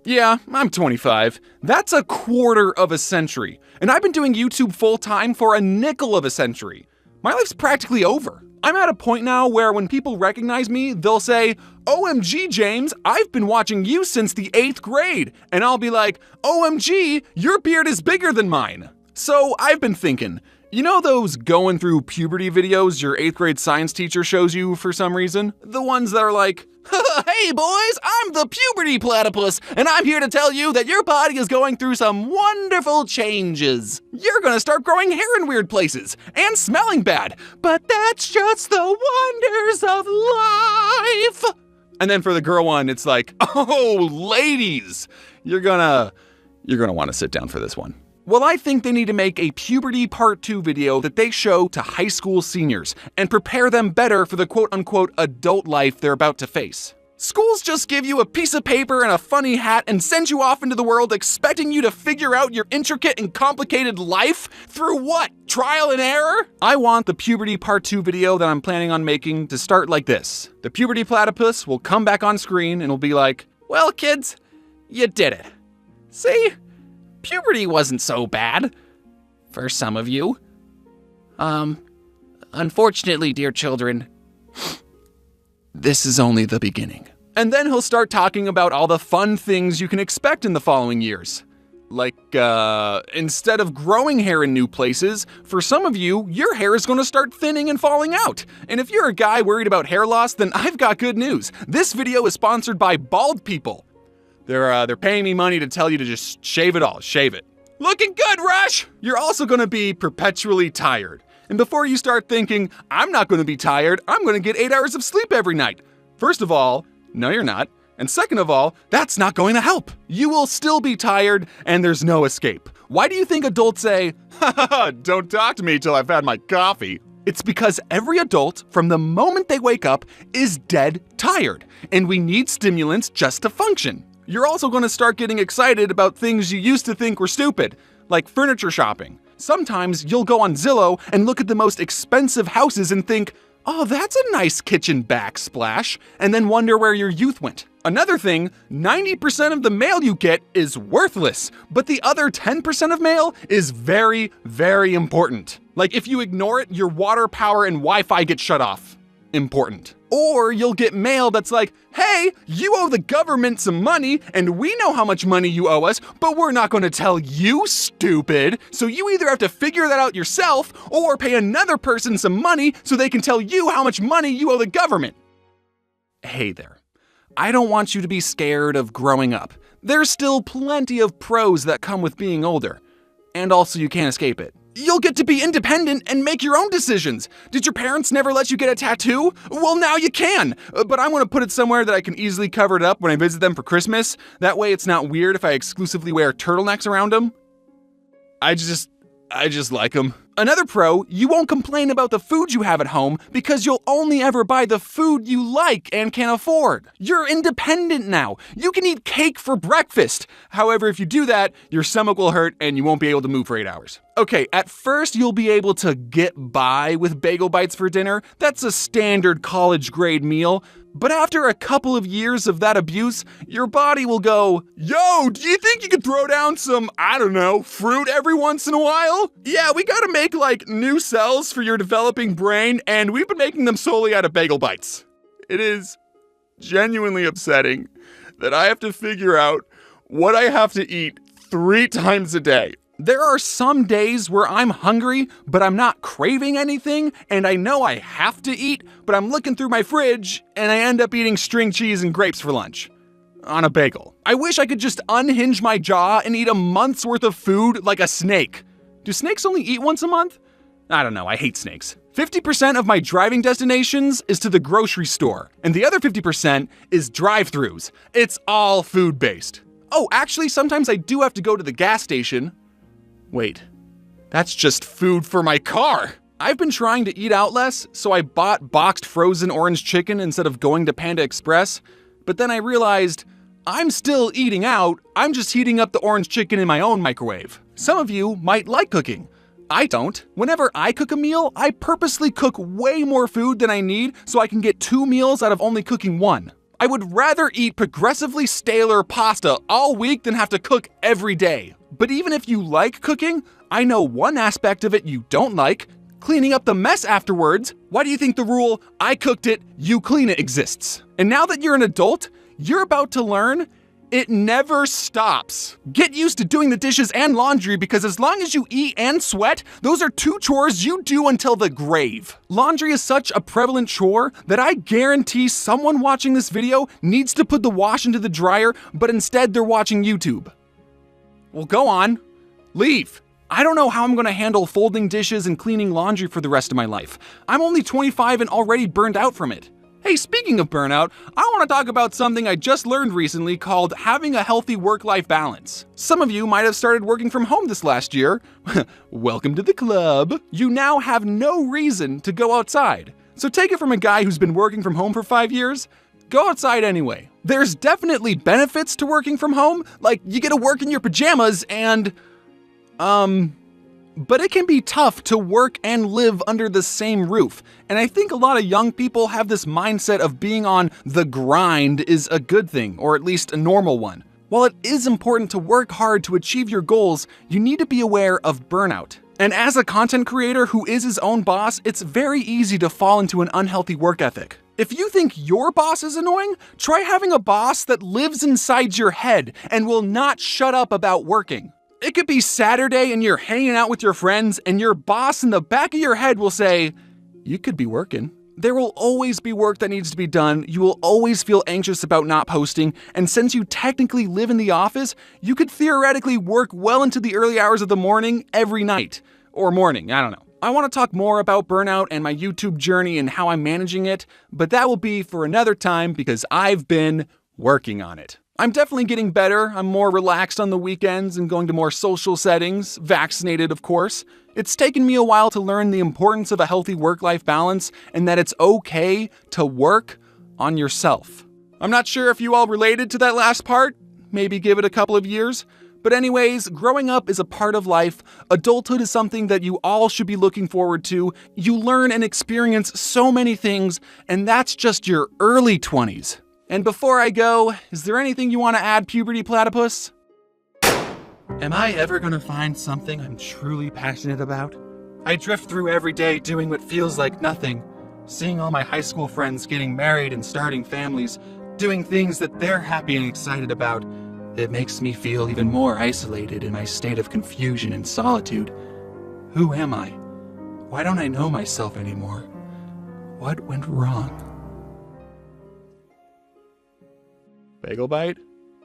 Yeah, I'm 25. That's a quarter of a century. And I've been doing YouTube full-time for a nickel of a century. My life's practically over. I'm at a point now where when people recognize me, they'll say, "OMG, James, I've been watching you since the 8th grade." And I'll be like, "OMG, your beard is bigger than mine." So I've been thinking, you know those going through puberty videos your 8th grade science teacher shows you for some reason? The ones that are like, "Hey boys, I'm the puberty platypus, and I'm here to tell you that your body is going through some wonderful changes. You're gonna start growing hair in weird places, and smelling bad, but that's just the wonders of life." And then for the girl one, it's like, "Oh, ladies, you're gonna wanna sit down for this one." Well, I think they need to make a puberty part 2 video that they show to high school seniors and prepare them better for the quote-unquote adult life they're about to face. Schools just give you a piece of paper and a funny hat and send you off into the world expecting you to figure out your intricate and complicated life through what? Trial and error? I want the puberty part 2 video that I'm planning on making to start like this. The puberty platypus will come back on screen and will be like, "Well, kids, you did it. See? Puberty wasn't so bad. For some of you. Unfortunately, dear children, this is only the beginning." And then he'll start talking about all the fun things you can expect in the following years. Like, instead of growing hair in new places, for some of you, your hair is going to start thinning and falling out. And if you're a guy worried about hair loss, then I've got good news. This video is sponsored by Bald People. They're paying me money to tell you to just shave it all, shave it. Looking good, Rush! You're also gonna be perpetually tired. And before you start thinking, "I'm not gonna be tired, I'm gonna get 8 hours of sleep every night." First of all, no you're not. And second of all, that's not going to help. You will still be tired and there's no escape. Why do you think adults say, "Ha, don't talk to me till I've had my coffee"? It's because every adult, from the moment they wake up, is dead tired. And we need stimulants just to function. You're also going to start getting excited about things you used to think were stupid, like furniture shopping. Sometimes you'll go on Zillow and look at the most expensive houses and think, "Oh, that's a nice kitchen backsplash," and then wonder where your youth went. Another thing, 90% of the mail you get is worthless, but the other 10% of mail is very, very important. Like if you ignore it, your water, power, and Wi-Fi get shut off. Important. Or you'll get mail that's like, "Hey, you owe the government some money, and we know how much money you owe us, but we're not going to tell you, stupid. So you either have to figure that out yourself, or pay another person some money so they can tell you how much money you owe the government." Hey there. I don't want you to be scared of growing up. There's still plenty of pros that come with being older. And also you can't escape it. You'll get to be independent and make your own decisions. Did your parents never let you get a tattoo? Well, now you can. But I want to put it somewhere that I can easily cover it up when I visit them for Christmas. That way it's not weird if I exclusively wear turtlenecks around them. I just like them. Another pro, you won't complain about the food you have at home because you'll only ever buy the food you like and can afford. You're independent now. You can eat cake for breakfast. However, if you do that, your stomach will hurt and you won't be able to move for 8 hours. Okay, at first you'll be able to get by with bagel bites for dinner. That's a standard college grade meal. But after a couple of years of that abuse, your body will go, "Yo, do you think you could throw down some, I don't know, fruit every once in a while? Yeah, we gotta make like new cells for your developing brain, and we've been making them solely out of bagel bites." It is genuinely upsetting that I have to figure out what I have to eat 3 times a day. There are some days where I'm hungry, but I'm not craving anything, and I know I have to eat, but I'm looking through my fridge, and I end up eating string cheese and grapes for lunch. On a bagel. I wish I could just unhinge my jaw and eat a month's worth of food like a snake. Do snakes only eat once a month? I don't know, I hate snakes. 50% of my driving destinations is to the grocery store, and the other 50% is drive-thrus. It's all food-based. Oh, actually, sometimes I do have to go to the gas station. Wait, that's just food for my car. I've been trying to eat out less, so I bought boxed frozen orange chicken instead of going to Panda Express. But then I realized I'm still eating out, I'm just heating up the orange chicken in my own microwave. Some of you might like cooking. I don't. Whenever I cook a meal, I purposely cook way more food than I need so I can get 2 meals out of only cooking 1. I would rather eat progressively staler pasta all week than have to cook every day. But even if you like cooking, I know one aspect of it you don't like: cleaning up the mess afterwards. Why do you think the rule, I cooked it, you clean it, exists? And now that you're an adult, you're about to learn it never stops. Get used to doing the dishes and laundry, because as long as you eat and sweat, those are 2 chores you do until the grave. Laundry is such a prevalent chore that I guarantee someone watching this video needs to put the wash into the dryer, but instead they're watching YouTube. Well, go on. Leave. I don't know how I'm gonna handle folding dishes and cleaning laundry for the rest of my life. I'm only 25 and already burned out from it. Hey, speaking of burnout, I want to talk about something I just learned recently called having a healthy work-life balance. Some of you might have started working from home this last year. Welcome to the club. You now have no reason to go outside. So take it from a guy who's been working from home for 5 years. Go outside anyway. There's definitely benefits to working from home, like you get to work in your pajamas and, but it can be tough to work and live under the same roof. And I think a lot of young people have this mindset of being on the grind is a good thing, or at least a normal one. While it is important to work hard to achieve your goals, you need to be aware of burnout. And as a content creator who is his own boss, it's very easy to fall into an unhealthy work ethic. If you think your boss is annoying, try having a boss that lives inside your head and will not shut up about working. It could be Saturday and you're hanging out with your friends, and your boss in the back of your head will say, "You could be working." There will always be work that needs to be done. You will always feel anxious about not posting. And since you technically live in the office, you could theoretically work well into the early hours of the morning every night. Or morning, I don't know. I want to talk more about burnout and my YouTube journey and how I'm managing it, but that will be for another time because I've been working on it. I'm definitely getting better. I'm more relaxed on the weekends and going to more social settings, vaccinated of course. It's taken me a while to learn the importance of a healthy work-life balance and that it's okay to work on yourself. I'm not sure if you all related to that last part. Maybe give it a couple of years. But anyways, growing up is a part of life. Adulthood is something that you all should be looking forward to. You learn and experience so many things, and that's just your early 20s. And before I go, is there anything you want to add, Puberty Platypus? Am I ever gonna find something I'm truly passionate about? I drift through every day doing what feels like nothing, seeing all my high school friends getting married and starting families, doing things that they're happy and excited about. It makes me feel even more isolated in my state of confusion and solitude. Who am I? Why don't I know myself anymore? What went wrong? Bagel bite?